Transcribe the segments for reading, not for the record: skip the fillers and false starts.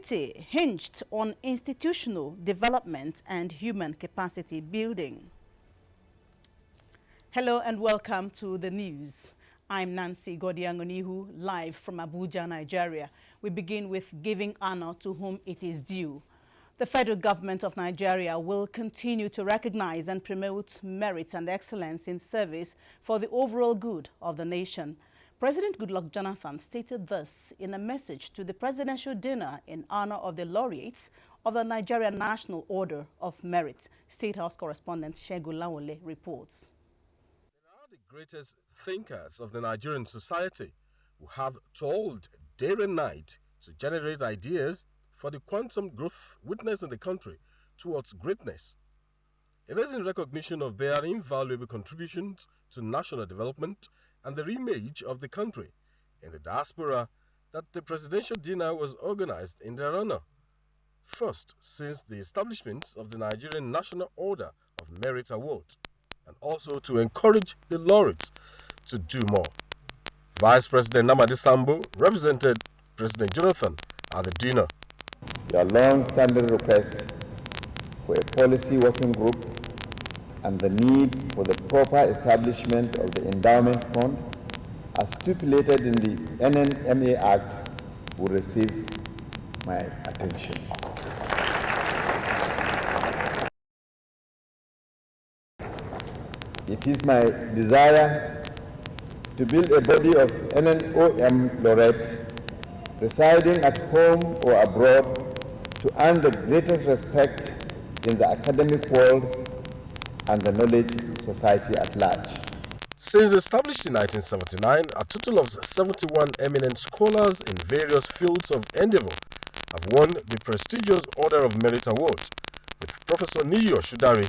prosperity hinged on institutional development and human capacity building. Hello and welcome to the news. I'm Nancy Godiangonihu, live from Abuja, Nigeria. We begin with giving honor to whom it is due. The federal government of Nigeria will continue to recognize and promote merit and excellence in service for the overall good of the nation. President Goodluck Jonathan stated this in a message to the presidential dinner in honor of the laureates of the Nigerian National Order of Merit. State House correspondent Segun Lawole reports. They are the greatest thinkers of the Nigerian society who have toiled day and night to generate ideas for the quantum growth witnessed in the country towards greatness. It is in recognition of their invaluable contributions to national development and the image of the country in the diaspora that the presidential dinner was organized in their honor. First, since the establishment of the Nigerian National Order of Merit Award, and also to encourage the laureates to do more. Vice President Namadi Sambo represented President Jonathan at the dinner. Your long-standing request for a policy working group and the need for the proper establishment of the endowment fund as stipulated in the NNMA Act will receive my attention. It is my desire to build a body of NNOM laureates residing at home or abroad to earn the greatest respect in the academic world and the knowledge society at large. Since established in 1979, a total of 71 eminent scholars in various fields of endeavor have won the prestigious Order of Merit Award, with Professor Niyo Shudari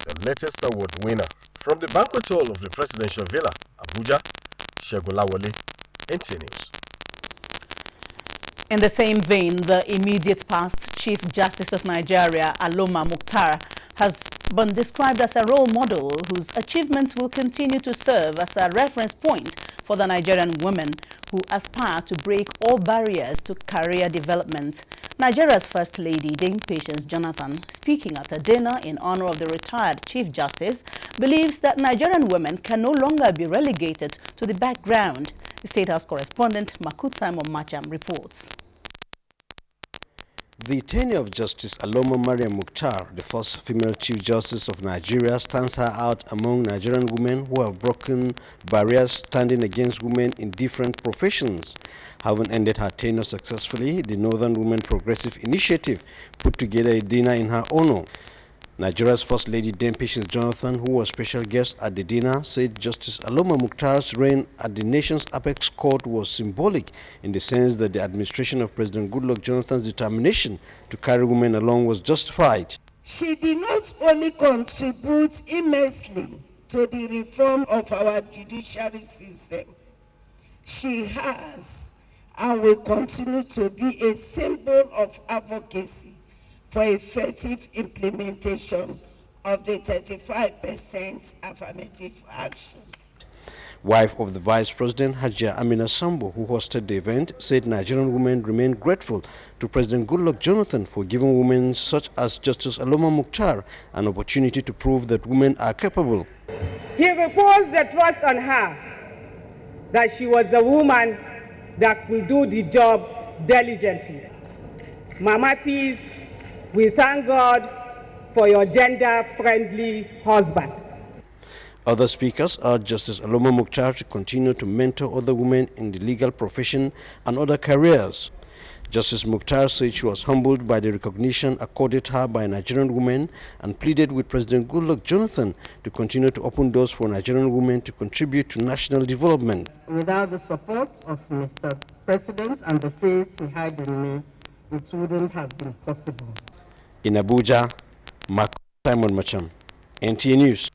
the latest award winner. From the banquet hall of the Presidential Villa, Abuja, Segun Lawole, NTA News. In the same vein, the immediate past Chief Justice of Nigeria, Aloma Mukhtar, has been described as a role model whose achievements will continue to serve as a reference point for the Nigerian women who aspire to break all barriers to career development. Nigeria's First Lady, Dame Patience Jonathan, speaking at a dinner in honor of the retired Chief Justice, believes that Nigerian women can no longer be relegated to the background. The State House correspondent Makuta Macham reports. The tenure of Justice Aloma Mariam Mukhtar, the first female Chief Justice of Nigeria, stands her out among Nigerian women who have broken barriers standing against women in different professions. Having ended her tenure successfully, the Northern Women Progressive Initiative put together a dinner in her honor. Nigeria's First Lady Dame Patience Jonathan, who was special guest at the dinner, said Justice Aloma Mukhtar's reign at the nation's apex court was symbolic in the sense that the administration of President Goodluck Jonathan's determination to carry women along was justified. She did not only contribute immensely to the reform of our judiciary system, she has and will continue to be a symbol of advocacy for effective implementation of the 35% affirmative action. Wife of the Vice President, Hajia Amina Sambo, who hosted the event, said Nigerian women remain grateful to President Goodluck Jonathan for giving women such as Justice Aloma Mukhtar an opportunity to prove that women are capable. He reposed the trust on her that she was the woman that will do the job diligently. Mama Peace, we thank God for your gender-friendly husband. Other speakers urged Justice Aloma Mukhtar to continue to mentor other women in the legal profession and other careers. Justice Mukhtar said she was humbled by the recognition accorded her by Nigerian women and pleaded with President Goodluck Jonathan to continue to open doors for Nigerian women to contribute to national development. Without the support of Mr. President and the faith he had in me, it wouldn't have been possible. In Abuja, Simon Macham, NTA News.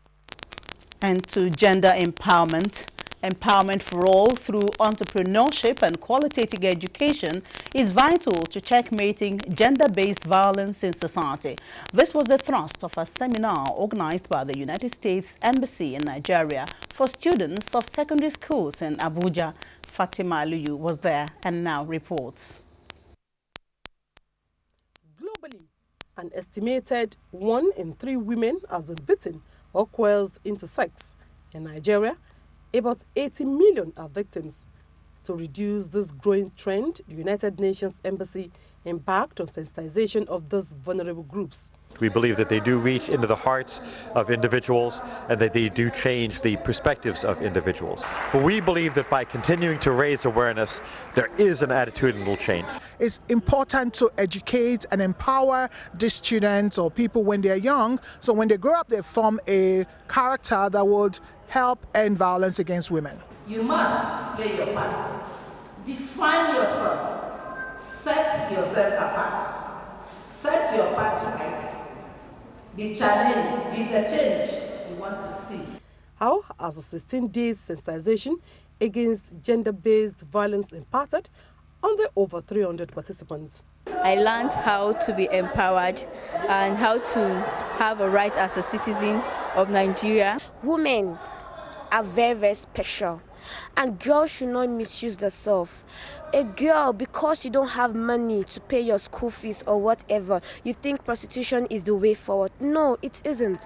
And to gender empowerment. Empowerment for all through entrepreneurship and qualitative education is vital to checkmating gender-based violence in society. This was the thrust of a seminar organized by the United States Embassy in Nigeria for students of secondary schools in Abuja. Fatima Aluyu was there and now reports. Globally, an estimated 1 in 3 women has been beaten or coerced into sex. In Nigeria, about 80 million are victims. To reduce this growing trend, the United Nations Embassy embarked on sensitization of these vulnerable groups. We believe that they do reach into the hearts of individuals and that they do change the perspectives of individuals. But we believe that by continuing to raise awareness, there is an attitudinal change. It's important to educate and empower these students or people when they're young, so when they grow up, they form a character that would help end violence against women. You must play your part. Define yourself. Set yourself apart. Set your part right. Be challenged. Be the change you want to see. How has the 16 days sensitization against gender-based violence impacted on the over 300 participants? I learned how to be empowered and how to have a right as a citizen of Nigeria. Women are very, very special, and girls should not misuse themselves. A girl, because you don't have money to pay your school fees or whatever, you think prostitution is the way forward. No, it isn't.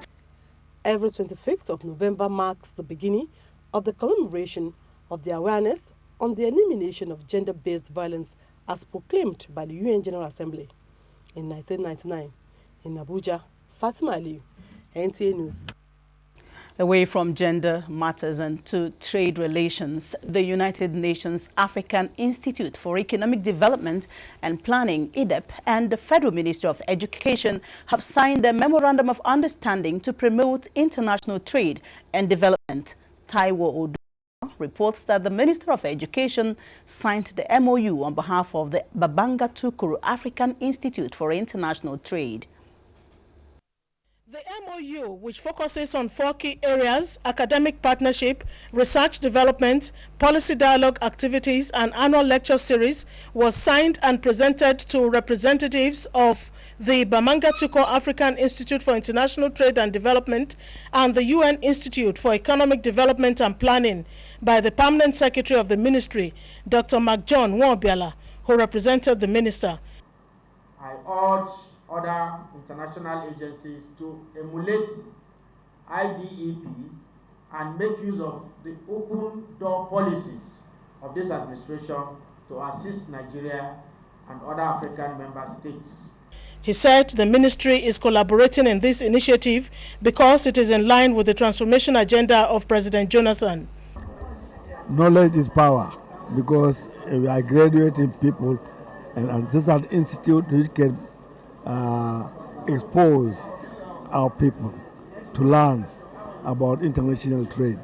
Every 25th of November marks the beginning of the commemoration of the awareness on the elimination of gender-based violence as proclaimed by the UN General Assembly in 1999. In Abuja, Fatima Aliyu, NTA News. Away from gender matters and to trade relations, the United Nations African Institute for Economic Development and Planning, IDEP, and the Federal Ministry of Education have signed a Memorandum of Understanding to promote international trade and development. Taiwo Odu reports that the Minister of Education signed the MOU on behalf of the Babanga Tukuru African Institute for International Trade. The MOU, which focuses on 4 key areas: academic partnership, research development, policy dialogue activities, and annual lecture series, was signed and presented to representatives of the Bamanga Tuko African Institute for International Trade and Development and the UN Institute for Economic Development and Planning by the Permanent Secretary of the Ministry, Dr. McJohn Nwobiala, who represented the Minister. I urge other international agencies to emulate IDEP and make use of the open door policies of this administration to assist Nigeria and other African member states. He said the ministry is collaborating in this initiative because it is in line with the transformation agenda of President Jonathan. Knowledge is power, because we are graduating people, and this is an institute which can expose our people to learn about international trade,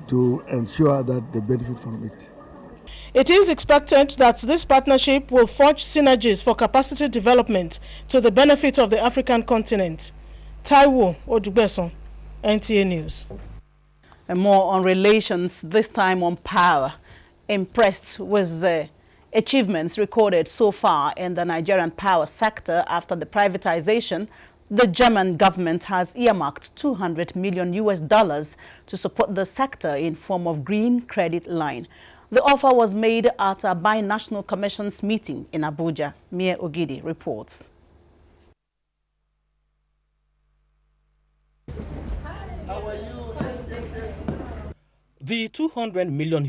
to ensure that they benefit from it. It is expected that this partnership will forge synergies for capacity development to the benefit of the African continent. Taiwo Odubeson, NTA News. And more on relations, this time on power. Impressed with the achievements recorded so far in the Nigerian power sector after the privatization, the German government has earmarked $200 million to support the sector in form of green credit line. The offer was made at a binational commission's meeting in Abuja. Mia Ogidi reports. The $200 million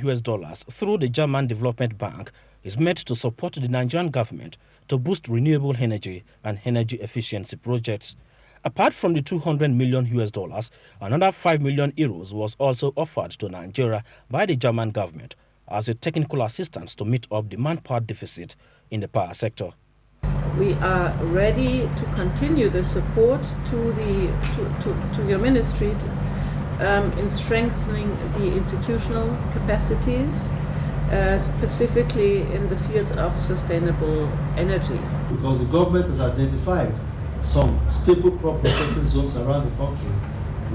through the German Development Bank is meant to support the Nigerian government to boost renewable energy and energy efficiency projects. Apart from the $200 million, another €5 million was also offered to Nigeria by the German government as a technical assistance to meet up the manpower deficit in the power sector. We are ready to continue the support to your ministry in strengthening the institutional capacities, specifically in the field of sustainable energy. Because the government has identified some stable crop processing zones around the country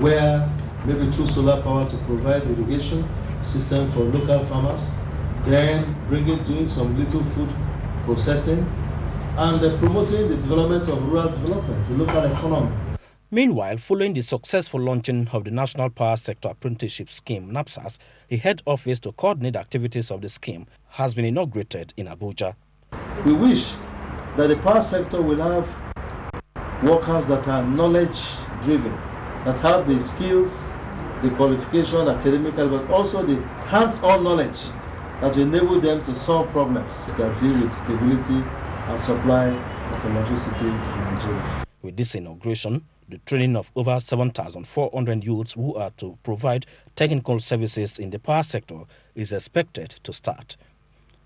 where maybe through solar power to provide irrigation system for local farmers, then doing some little food processing, and promoting the development of rural development, the local economy. Meanwhile, following the successful launching of the National Power Sector Apprenticeship Scheme, NAPSAS, a head office to coordinate activities of the scheme has been inaugurated in Abuja. We wish that the power sector will have workers that are knowledge-driven, that have the skills, the qualification, academical, but also the hands-on knowledge that enable them to solve problems that deal with stability and supply of electricity in Nigeria. With this inauguration, the training of over 7,400 youths who are to provide technical services in the power sector is expected to start.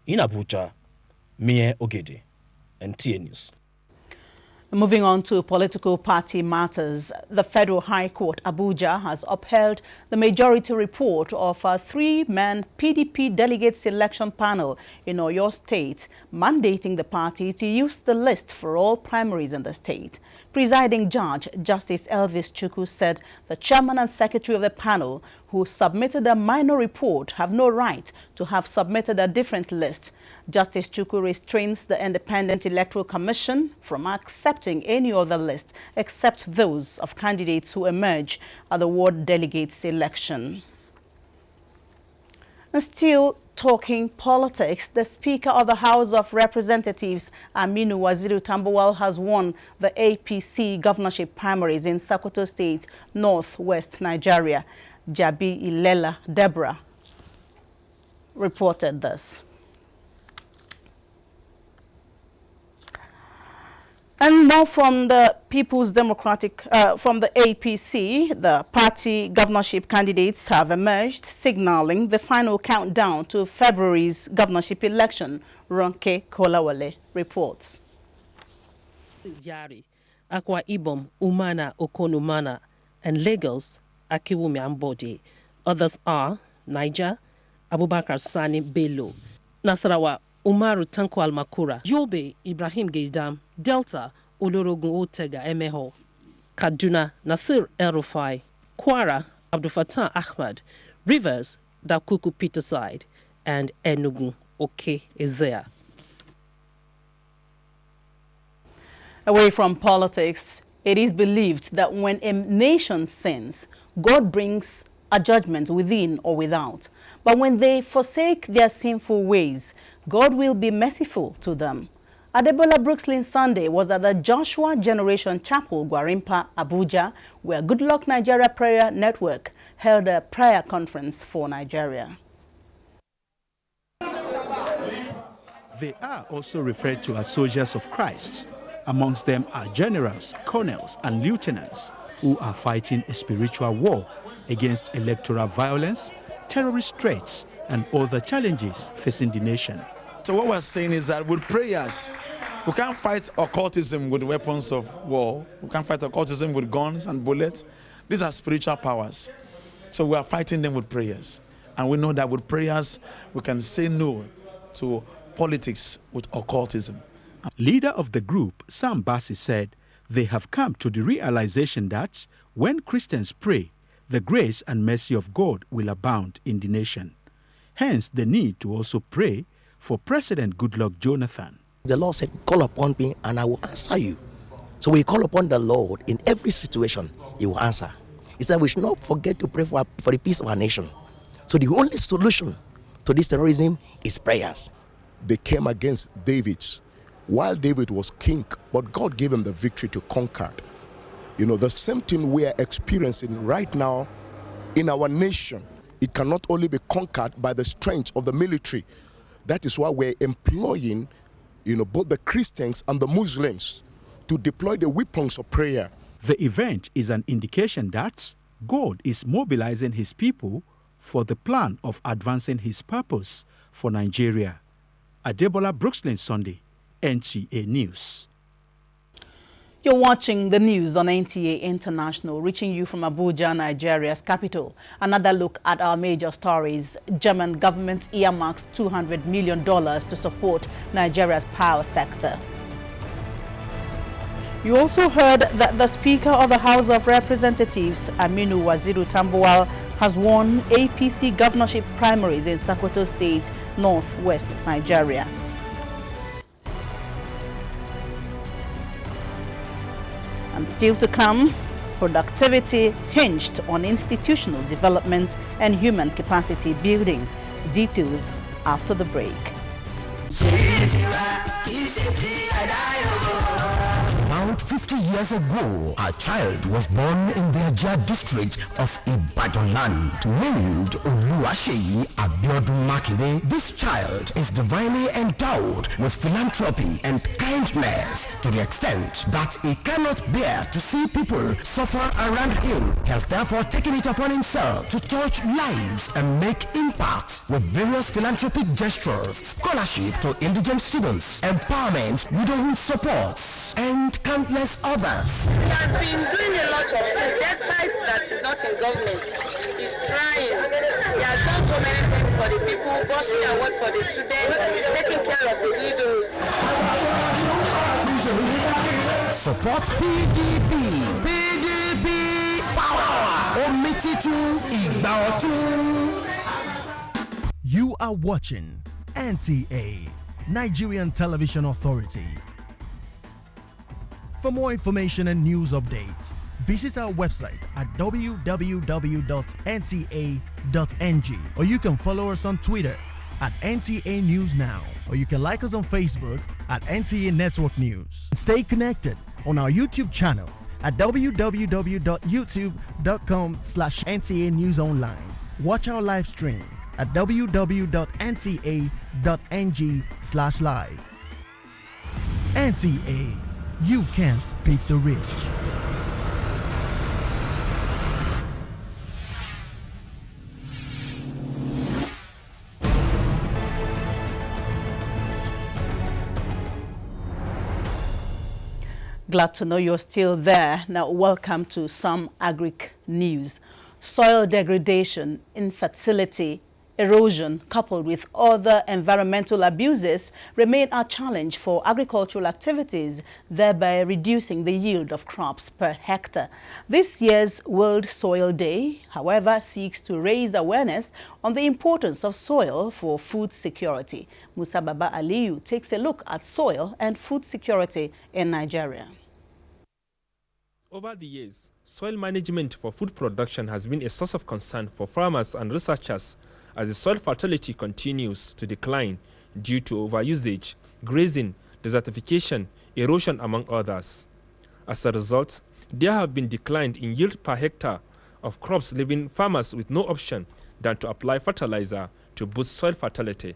In Abuja, Mie Ogede, NTA News. Moving on to political party matters, the Federal High Court, Abuja, has upheld the majority report of a three-man PDP delegate selection panel in Oyo State, mandating the party to use the list for all primaries in the state. Presiding Judge Justice Elvis Chukwu said the chairman and secretary of the panel, who submitted a minor report, have no right to have submitted a different list. Justice Chukwu restrains the Independent Electoral Commission from accepting any other list except those of candidates who emerge at the ward delegates election. And still talking politics, the Speaker of the House of Representatives, Aminu Waziri Tambuwal, has won the APC governorship primaries in Sokoto State, northwest Nigeria. Jabi Ilela Deborah reported this. And more from the People's Democratic, from the APC, the party governorship candidates have emerged, signaling the final countdown to February's governorship election. Ronke Kolawale reports. Yari, Akwa Ibom, Umana Okonumana, and Lagos, Akiwumi Ambode. Others are Niger, Abubakar Sani Bello, Nasarawa, Umaru Tanko Almakura, Yobe, Ibrahim Gaidam, Delta, Olorogun Otega Emeho, Kaduna, Nasir El-Rufai, Kwara, Abdul Fattah Ahmad, Rivers, Dakuku Peterside, and Enugu Oke Ezea. Away from politics, it is believed that when a nation sins, God brings a judgment within or without. But when they forsake their sinful ways, God will be merciful to them. Adebola Brookslyn Sunday was at the Joshua Generation Chapel, Gwarimpa, Abuja, where Good Luck Nigeria Prayer Network held a prayer conference for Nigeria. They are also referred to as soldiers of Christ. Amongst them are generals, colonels, and lieutenants who are fighting a spiritual war against electoral violence, terrorist threats, and other challenges facing the nation. So what we're saying is that with prayers, we can't fight occultism with weapons of war. We can't fight occultism with guns and bullets. These are spiritual powers. So we are fighting them with prayers. And we know that with prayers, we can say no to politics with occultism. Leader of the group, Sam Bassi, said they have come to the realization that when Christians pray, the grace and mercy of God will abound in the nation. Hence the need to also pray for President Goodluck Jonathan. The Lord said, call upon me and I will answer you. So we call upon the Lord in every situation, he will answer. He said we should not forget to pray for the peace of our nation. So the only solution to this terrorism is prayers. They came against David while David was king, but God gave him the victory to conquer. You know, the same thing we are experiencing right now in our nation. It cannot only be conquered by the strength of the military. That is why we're employing, both the Christians and the Muslims to deploy the weapons of prayer. The event is an indication that God is mobilizing his people for the plan of advancing his purpose for Nigeria. Adebola Brookslyn Sunday, NTA News. You're watching the news on NTA International, reaching you from Abuja, Nigeria's capital. Another look at our major stories. German government earmarks $200 million to support Nigeria's power sector. You also heard that the Speaker of the House of Representatives, Aminu Waziri Tambuwal, has won APC governorship primaries in Sokoto State, northwest Nigeria. And still to come, productivity hinged on institutional development and human capacity building. Details after the break. Mount About 50 years ago, a child was born in the Ajah district of Ibadan land, named Oluwaseyi Abiodun Makinde. This child is divinely endowed with philanthropy and kindness to the extent that he cannot bear to see people suffer around him. He has therefore taken it upon himself to touch lives and make impact with various philanthropic gestures, scholarship to indigent students, empowerment, widowhood supports, and countless others. He has been doing a lot of things, despite that he's not in government. He's trying. He has done so many things for the people, bursting award for the students, taking care of the widows. Support PDP. PDP power. Omititu Igbaotu. You are watching NTA, Nigerian Television Authority. For more information and news updates, visit our website at www.nta.ng, or you can follow us on Twitter at NTA News Now, or you can like us on Facebook at NTA Network News. Stay connected on our YouTube channel at www.youtube.com/NTA News Online. Watch our live stream at www.nta.ng/live. NTA, you can't beat the rich. Glad to know you're still there. Now, welcome to some agric news. Soil degradation, infertility, erosion, coupled with other environmental abuses, remain a challenge for agricultural activities, thereby reducing the yield of crops per hectare. This year's World Soil Day, however, seeks to raise awareness on the importance of soil for food security. Musa Baba Aliyu takes a look at soil and food security in Nigeria. Over the years, soil management for food production has been a source of concern for farmers and researchers as the soil fertility continues to decline due to overusage, grazing, desertification, erosion, among others. As a result, there have been decline in yield per hectare of crops, leaving farmers with no option than to apply fertilizer to boost soil fertility.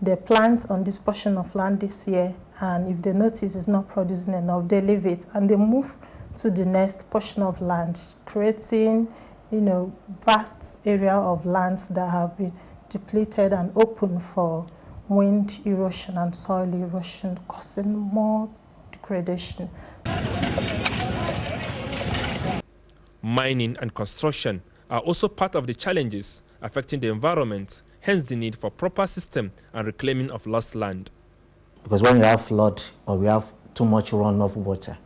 They plant on this portion of land this year, and if they notice it's not producing enough, they leave it and they move to the next portion of land, creating vast area of lands that have been depleted and open for wind erosion and soil erosion, causing more degradation. Mining and construction are also part of the challenges affecting the environment, hence the need for proper system and reclaiming of lost land. Because when you have flood or we have too much runoff water,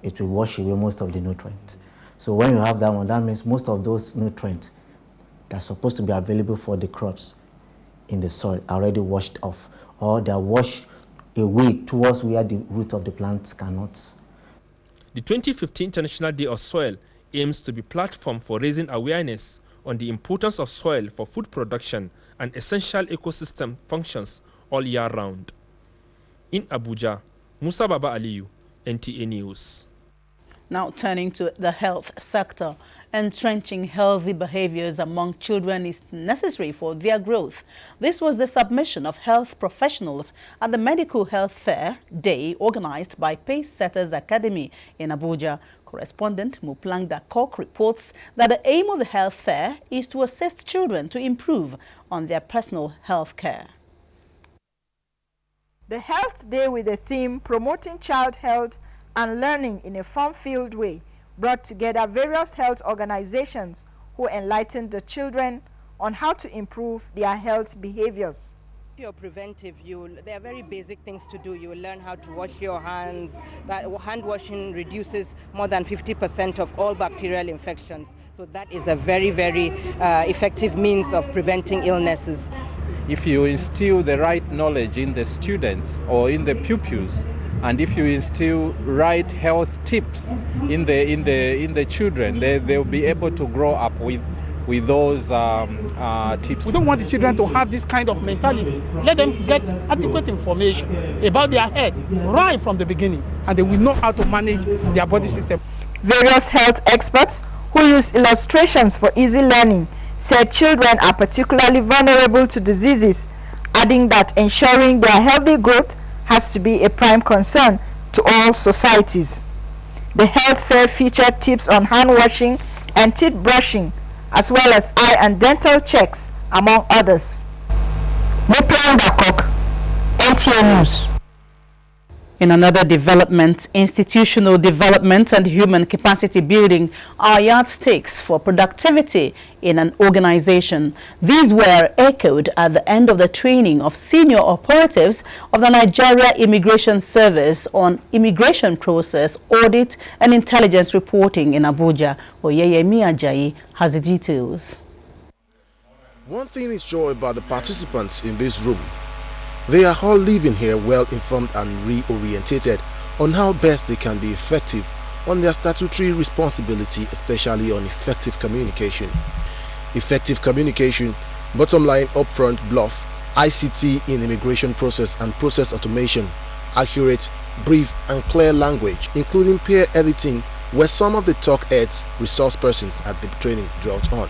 it will wash away most of the nutrients. So when you have that one, that means most of those nutrients that are supposed to be available for the crops in the soil are already washed off, or they are washed away towards where the root of the plants cannot. The 2015 International Day of Soil aims to be a platform for raising awareness on the importance of soil for food production and essential ecosystem functions all year round. In Abuja, Musa Baba Aliyu, NTA News. Now turning to the health sector, entrenching healthy behaviors among children is necessary for their growth. This was the submission of health professionals at the Medical Health Fair Day organized by Pace Setters Academy in Abuja. Correspondent Muplangda Kok reports that the aim of the health fair is to assist children to improve on their personal health care. The Health Day, with the theme Promoting Child Health and Learning in a Fun-Filled Way, brought together various health organizations who enlightened the children on how to improve their health behaviors. If you're preventive, there are very basic things to do. You will learn how to wash your hands. That hand washing reduces more than 50% of all bacterial infections. So that is a very, very effective means of preventing illnesses. If you instill the right knowledge in the students or in the pupils, and if you instill right health tips in the children, they'll be able to grow up with with those tips. We don't want the children to have this kind of mentality. Let them get adequate information about their health right from the beginning, and they will know how to manage their body system. Various health experts who use illustrations for easy learning said children are particularly vulnerable to diseases, adding that ensuring their healthy growth has to be a prime concern to all societies. The health fair featured tips on hand washing and teeth brushing, as well as eye and dental checks, among others. Moplan Bakok, NTA News. In another development, institutional development and human capacity building are yardsticks for productivity in an organization. These were echoed at the end of the training of senior operatives of the Nigeria Immigration Service on immigration process, audit and intelligence reporting in Abuja. Oyeyemi Ajayi has the details. One thing is sure about the participants in this room. They are all living here well informed and reorientated on how best they can be effective on their statutory responsibility, especially on effective communication. Effective communication, bottom line upfront bluff, ICT in immigration process and process automation, accurate, brief and clear language, including peer editing, were some of the talk heads resource persons at the training dwelt on.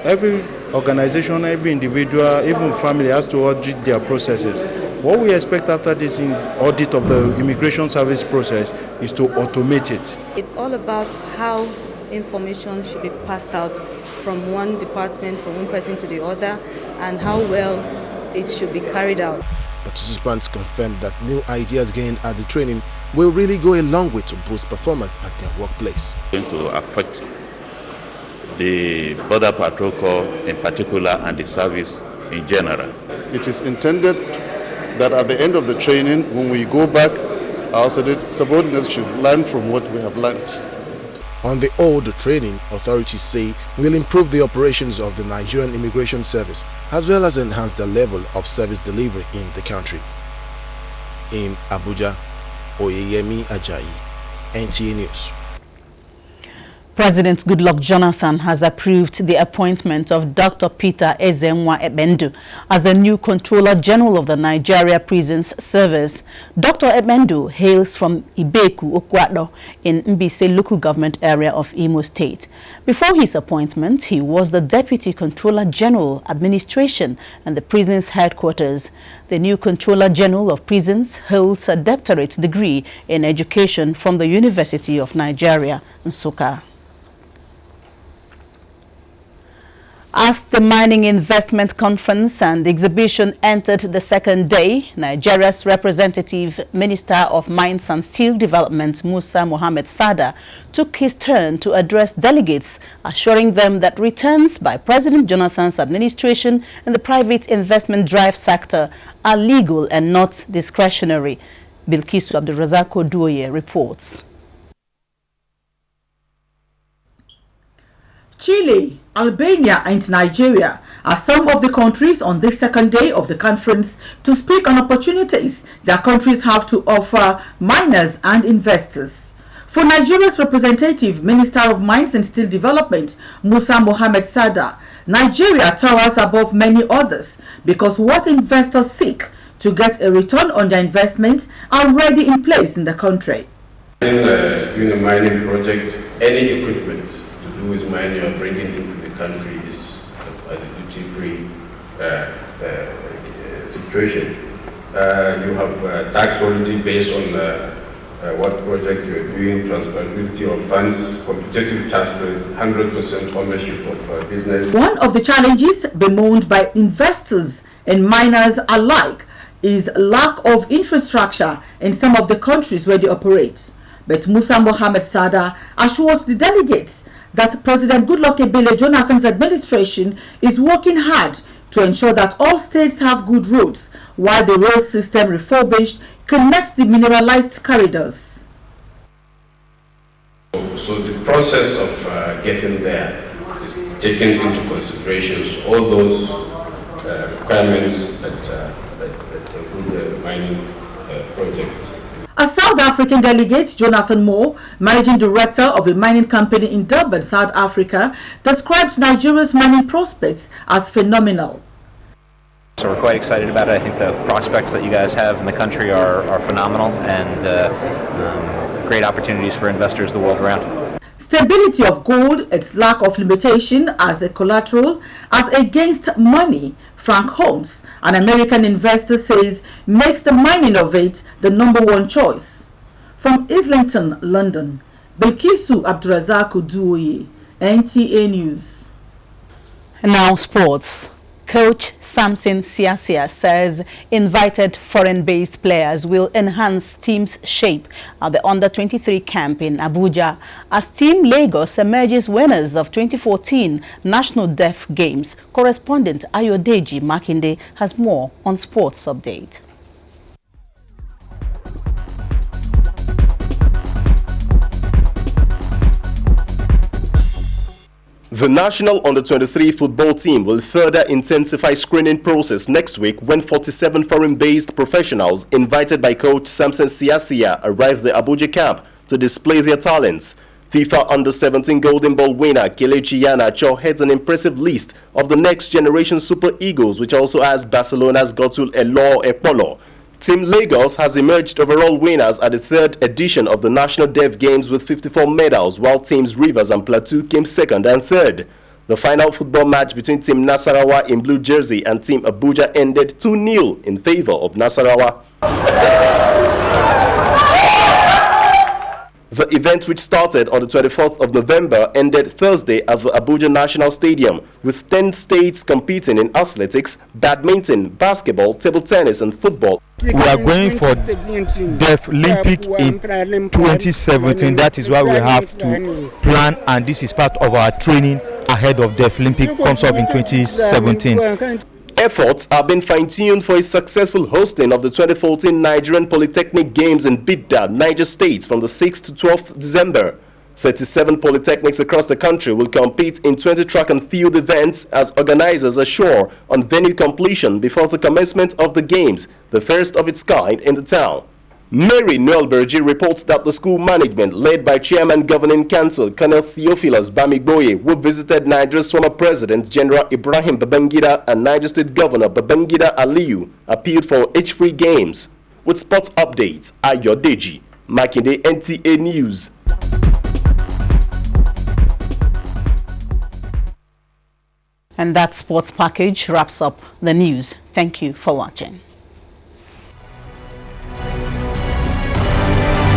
Every organization, every individual, even family has to audit their processes. What we expect after this audit of the immigration service process is to automate it. It's all about how information should be passed out from one department, from one person to the other, and how well it should be carried out. Participants confirmed that new ideas gained at the training will really go a long way to boost performance at their workplace. Going to affect the border patrol corps in particular and the service in general. It is intended that at the end of the training, when we go back, our subordinates should learn from what we have learned. On the old training, authorities say will improve the operations of the Nigerian Immigration Service as well as enhance the level of service delivery in the country. In Abuja, Oyeyemi Ajayi, NTA News. President Goodluck Jonathan has approved the appointment of Dr. Peter Ezenwa Ebendu as the new Controller General of the Nigeria Prisons Service. Dr. Ebendu hails from Ibeku, Okwado, in Mbise local government area of Imo State. Before his appointment, he was the Deputy Controller General, Administration and the prison's headquarters. The new Controller General of Prisons holds a doctorate degree in education from the University of Nigeria, Nsukka. As the Mining Investment Conference and exhibition entered the second day, Nigeria's representative Minister of Mines and Steel Development, Musa Mohammed Sada, took his turn to address delegates, assuring them that returns by President Jonathan's administration in the private investment drive sector are legal and not discretionary. Bilkisu Abdulrazak Oduoye reports. Chile, Albania and Nigeria are some of the countries on this second day of the conference to speak on opportunities their countries have to offer miners and investors. For Nigeria's representative, Minister of Mines and Steel Development, Musa Mohammed Sada, Nigeria towers above many others because what investors seek to get a return on their investment are already in place in the country. In doing a mining project, any equipment with mining or bringing into the country is a duty-free situation. You have tax already based on what project you're doing, transferability of funds, competitive tax rate, 100% ownership of business. One of the challenges bemoaned by investors and miners alike is lack of infrastructure in some of the countries where they operate. But Musa Mohammed Sada assured the delegates that President Goodluck Ebele Jonathan's administration is working hard to ensure that all states have good roads, while the rail system refurbished connects the mineralized corridors. So the process of getting there is taking into consideration all those requirements that a good mining project. A South South African delegate Jonathan Moore, managing director of a mining company in Durban, South Africa, describes Nigeria's mining prospects as phenomenal. So we're quite excited about it. I think the prospects that you guys have in the country are phenomenal, and great opportunities for investors the world around. Stability of gold, its lack of limitation as a collateral as against money, Frank Holmes, an American investor, says makes the mining of it the #1 choice. From Islington, London, Bilkisu Abdurazak Uduoye, NTA News. Now sports. Coach Samson Siasia says invited foreign-based players will enhance team's shape at the Under-23 camp in Abuja as Team Lagos emerges winners of 2014 National Deaf Games. Correspondent Ayodeji Makinde has more on Sports Update. The national under-23 football team will further intensify screening process next week when 47 foreign-based professionals invited by coach Samson Siasia arrive the Abuja camp to display their talents. FIFA Under-17 Golden Ball winner Kelechi Iheanacho heads an impressive list of the next generation Super Eagles, which also has Barcelona's Gotul Elo Epolo. Team Lagos has emerged overall winners at the 3rd edition of the National Deaf Games with 54 medals, while Teams Rivers and Plateau came 2nd and 3rd. The final football match between Team Nasarawa in blue jersey and Team Abuja ended 2-0 in favor of Nasarawa. The event, which started on the 24th of November, ended Thursday at the Abuja National Stadium, with 10 states competing in athletics, badminton, basketball, table tennis and football. We are going for Deaf Olympic in 2017. That is why we have to plan, and this is part of our training ahead of Deaf Olympic comes up in 2017. Efforts are being fine-tuned for a successful hosting of the 2014 Nigerian Polytechnic Games in Bidda, Niger State from the 6th to 12th December. 37 polytechnics across the country will compete in 20 track and field events as organizers assure on venue completion before the commencement of the games, the first of its kind in the town. Mary Noel Bergie reports that the school management, led by Chairman Governing Council Colonel Theophilus Bamigboye, who visited Nigeria's former President General Ibrahim Babangida and Niger State Governor Babangida Aliyu, appealed for H-free games. With sports updates, Ayodeji Makinde, NTA News. And that sports package wraps up the news. Thank you for watching.